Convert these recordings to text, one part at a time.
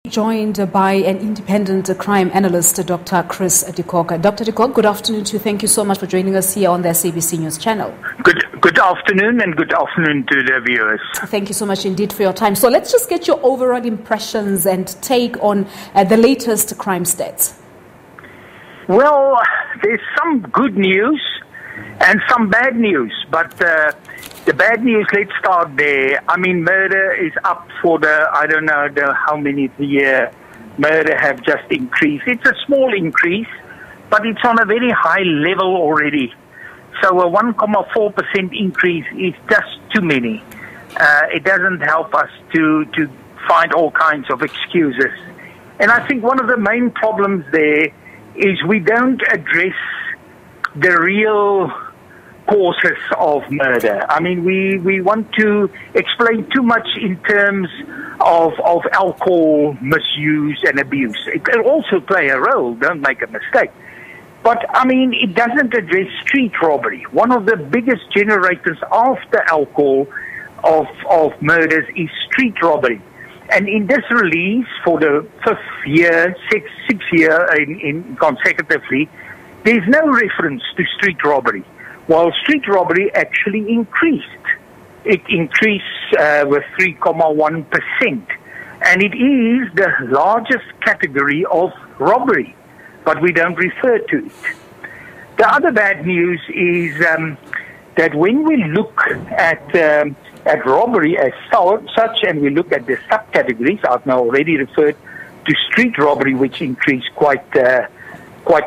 Joined by an independent crime analyst, Dr. Chris de Kock. Dr. de Kock, good afternoon to you. Thank you so much for joining us here on the SABC News channel. Good afternoon, and good afternoon to the viewers. Thank you so much indeed for your time. So let's just get your overall impressions and take on the latest crime stats. Well, there's some good news and some bad news, but the bad news, let's start there. I mean, murder is up for I don't know how many the year murder have just increased. It's a small increase, but it's on a very high level already. So a 1.4% increase is just too many. It doesn't help us to find all kinds of excuses. And I think one of the main problems there is we don't address the real causes of murder. I mean, we want to explain too much in terms of alcohol misuse and abuse. It can also play a role, don't make a mistake. But, I mean, it doesn't address street robbery. One of the biggest generators after alcohol of murders is street robbery. And in this release, for the sixth year in consecutively, there's no reference to street robbery. While street robbery actually increased. It increased with 3.1%. And it is the largest category of robbery, but we don't refer to it. The other bad news is that when we look at robbery as such, and we look at the subcategories, I've now already referred to street robbery, which increased quite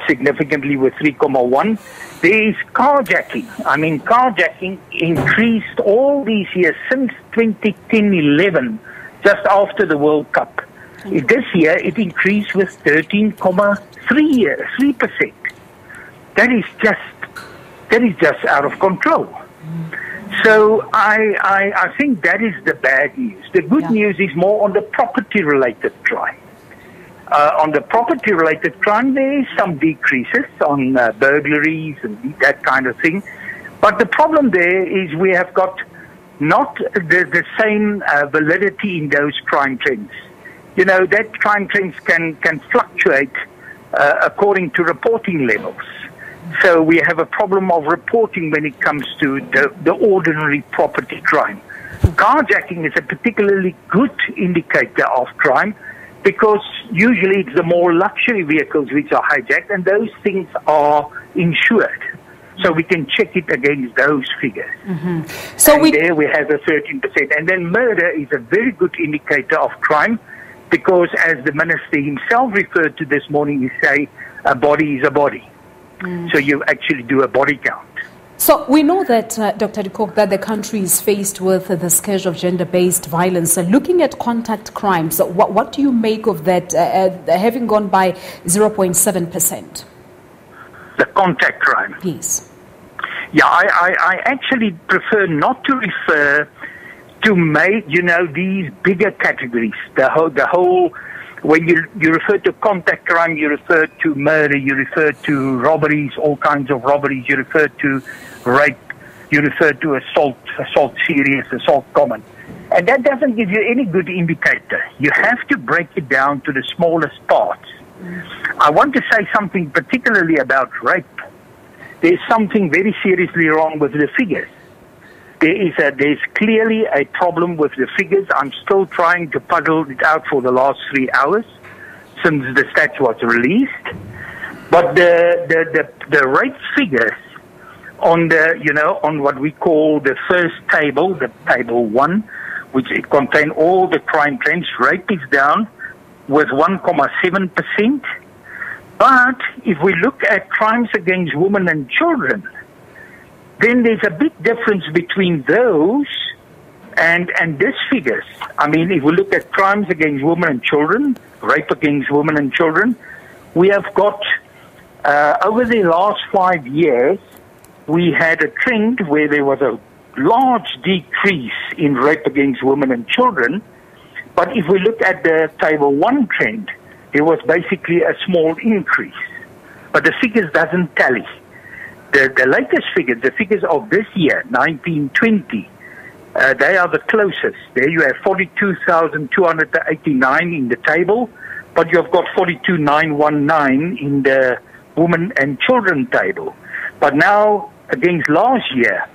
significantly with 3.1%. There is carjacking. I mean, carjacking increased all these years since 2010-11, just after the World Cup. This year, it increased with 13.3%. That is just out of control. So I think that is the bad news. The good news is more on the property-related crime. On the property-related crime, there is some decreases on burglaries and that kind of thing. But the problem there is we have got not the same validity in those crime trends. You know, that crime trends can fluctuate according to reporting levels. So we have a problem of reporting when it comes to the ordinary property crime. Carjacking is a particularly good indicator of crime, because usually it's the more luxury vehicles which are hijacked, and those things are insured. So we can check it against those figures. Mm-hmm. So there we have a 13%. And then murder is a very good indicator of crime, because as the minister himself referred to this morning, he say a body is a body. So you actually do a body count. So we know that, Dr. de Kock, that the country is faced with the scourge of gender-based violence. Looking at contact crimes, what do you make of that, having gone by 0.7%? The contact crime? Yes. Yeah, I actually prefer not to refer to these bigger categories. The whole when you refer to contact crime, you refer to murder, you refer to robberies, all kinds of robberies, you refer to rape, you refer to assault serious, assault common. And that doesn't give you any good indicator. You have to break it down to the smallest parts. I want to say something particularly about rape. There's something very seriously wrong with the figures. There's clearly a problem with the figures. I'm still trying to puzzle it out for the last 3 hours since the stats was released. But the rape figures on on what we call the first table, the table 1, which it contains all the crime trends, rape is down with 1.7%. But if we look at crimes against women and children, then there's a big difference between those and these figures. I mean, if we look at crimes against women and children, rape against women and children, we have got, over the last 5 years, we had a trend where there was a large decrease in rape against women and children. But if we look at the table 1 trend, there was basically a small increase. But the figures doesn't tally. The latest figures, the figures of this year, 1920, They are the closest. There you have 42,289 in the table, but you've got 42,919 in the women and children table. But now, against last year,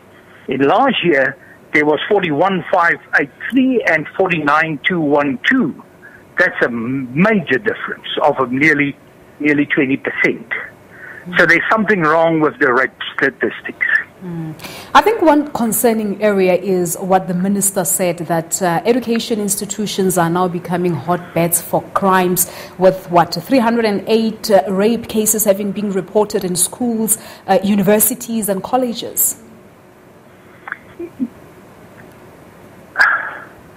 there was 41,583 and 49,212. That's a major difference of nearly 20%. So there's something wrong with the rape statistics. I think one concerning area is what the minister said, that education institutions are now becoming hotbeds for crimes, with 308 rape cases having been reported in schools, universities and colleges.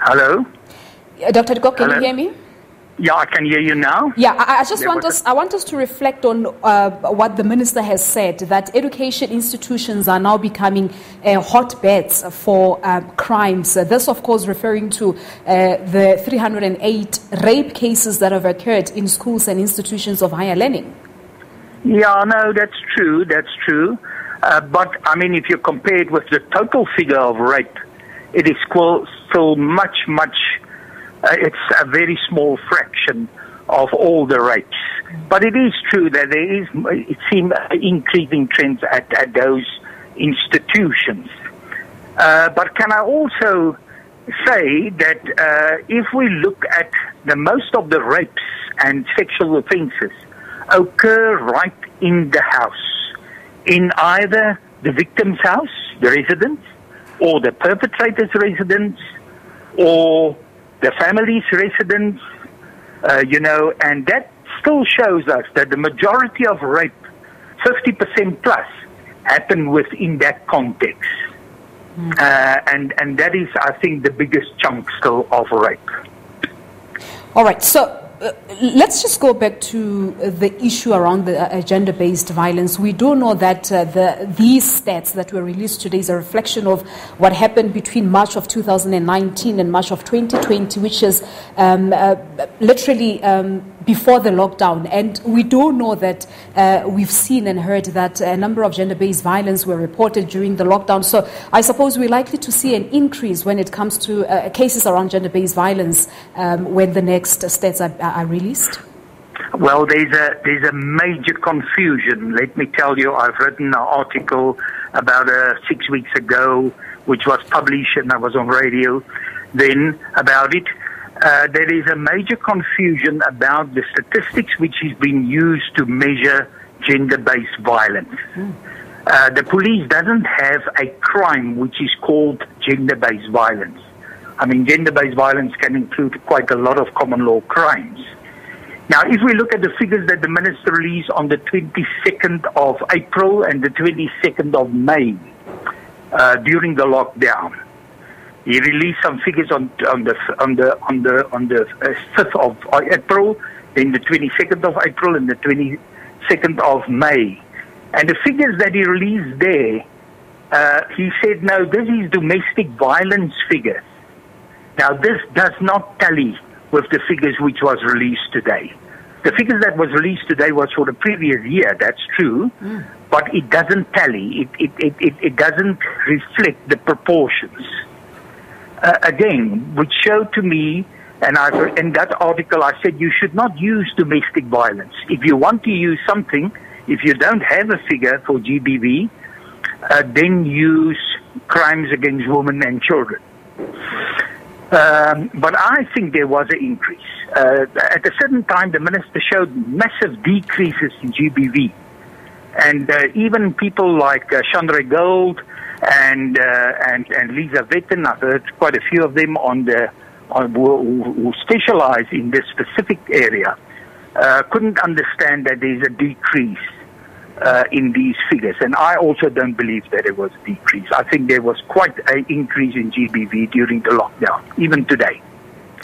Hello? Dr. Kock, can you hear me? Yeah, I can hear you now. Yeah, I want us to reflect on what the minister has said, that education institutions are now becoming hotbeds for crimes. This, of course, referring to the 308 rape cases that have occurred in schools and institutions of higher learning. Yeah, no, that's true. But, I mean, if you compare it with the total figure of rape, it is still much, it's a very small fraction of all the rapes. But it is true that it seems increasing trends at those institutions. But can I also say that if we look at most of the rapes and sexual offences occur right in the house, in either the victim's house, the residence, or the perpetrator's residence, or the family's residence, and that still shows us that the majority of rape, 50% plus, happen within that context. And that is, I think, the biggest chunk still of rape. All right, so let's just go back to the issue around the gender-based violence. We do know that these stats that were released today is a reflection of what happened between March of 2019 and March of 2020, which is literally before the lockdown. And we do know that we've seen and heard that a number of gender-based violence were reported during the lockdown. So I suppose we're likely to see an increase when it comes to cases around gender-based violence when the next stats are released. Well, there's a major confusion. Let me tell you, I've written an article about 6 weeks ago, which was published, and I was on radio then about it. There is a major confusion about the statistics which is being used to measure gender-based violence. The police doesn't have a crime which is called gender-based violence. I mean, gender-based violence can include quite a lot of common law crimes. Now, if we look at the figures that the minister released on the 22nd of April and the 22nd of May during the lockdown, he released some figures on the 5th of April, then the 22nd of April and the 22nd of May. And the figures that he released there, he said, no, this is domestic violence figures. Now, this does not tally with the figures which was released today. The figures that was released today was for the previous year, that's true, but it doesn't tally. It doesn't reflect the proportions. Again, which showed to me, and in that article I said you should not use domestic violence. If you want to use something, if you don't have a figure for GBV, then use crimes against women and children. But I think there was an increase. At a certain time, the minister showed massive decreases in GBV. And even people like Chandra Gold and Lisa Vetten, I've heard quite a few of them who specialize in this specific area, couldn't understand that there's a decrease in these figures. And I also don't believe that there was a decrease. I think there was quite an increase in GBV during the lockdown, even today.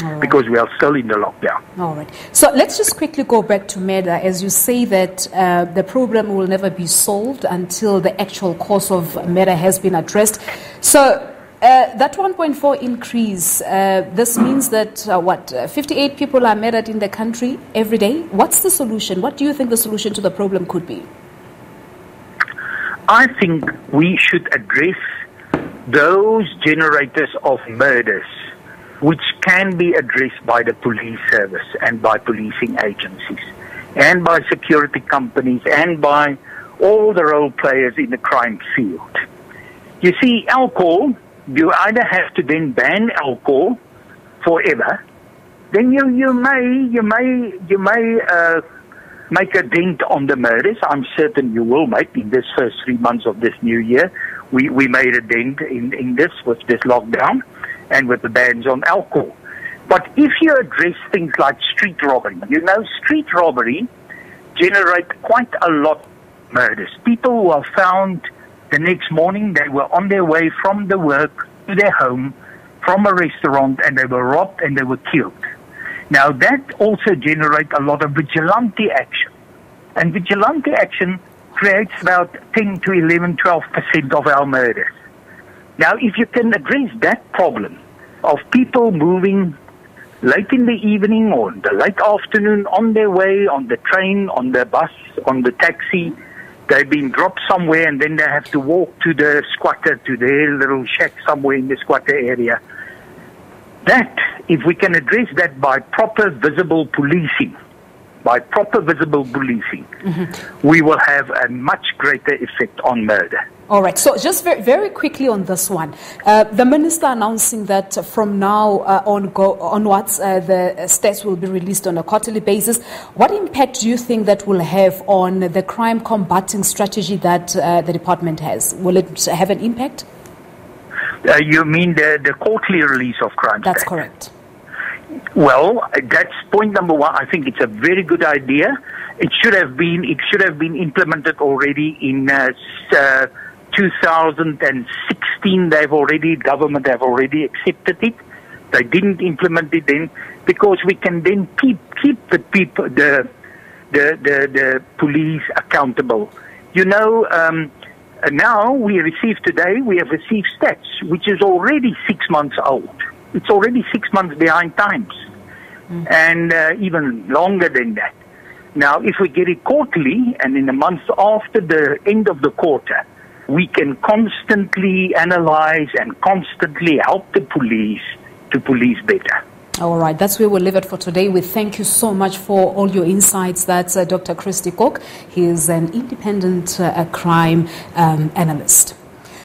Right. Because we are still in the lockdown. All right. So let's just quickly go back to murder. As you say that the problem will never be solved until the actual cause of murder has been addressed. So that 1.4 increase, this means that 58 people are murdered in the country every day. What's the solution? What do you think the solution to the problem could be? I think we should address those generators of murders, which can be addressed by the police service and by policing agencies and by security companies and by all the role players in the crime field. You see, alcohol, you either have to then ban alcohol forever, then you may make a dent on the murders. I'm certain you will make in this first 3 months of this new year. We made a dent in this with this lockdown and with the bans on alcohol. But if you address things like street robbery, street robbery generates quite a lot of murders. People who are found the next morning, they were on their way from the work to their home, from a restaurant, and they were robbed and they were killed. Now, that also generates a lot of vigilante action. And vigilante action creates about 10 to 11, 12% of our murders. Now, if you can address that problem of people moving late in the evening or the late afternoon on their way, on the train, on the bus, on the taxi, they've been dropped somewhere and then they have to walk to the squatter, to their little shack somewhere in the squatter area. That, if we can address that by proper visible policing, we will have a much greater effect on murder. All right. So just very, very quickly on this one. The minister announcing that from now onwards, the stats will be released on a quarterly basis. What impact do you think that will have on the crime combating strategy that the department has? Will it have an impact? You mean the quarterly release of crime stats? That's correct. Well, that's point number one. I think it's a very good idea. It should have been implemented already in 2016. Government have already accepted it. They didn't implement it then because we can then keep the people, the police accountable. Now we have received stats which is already 6 months old. It's already 6 months behind times, and even longer than that. Now, if we get it quarterly, and in the months after the end of the quarter, we can constantly analyze and constantly help the police to police better. All right, that's where we'll leave it for today. We thank you so much for all your insights. That's Dr. Kock. He is an independent crime analyst.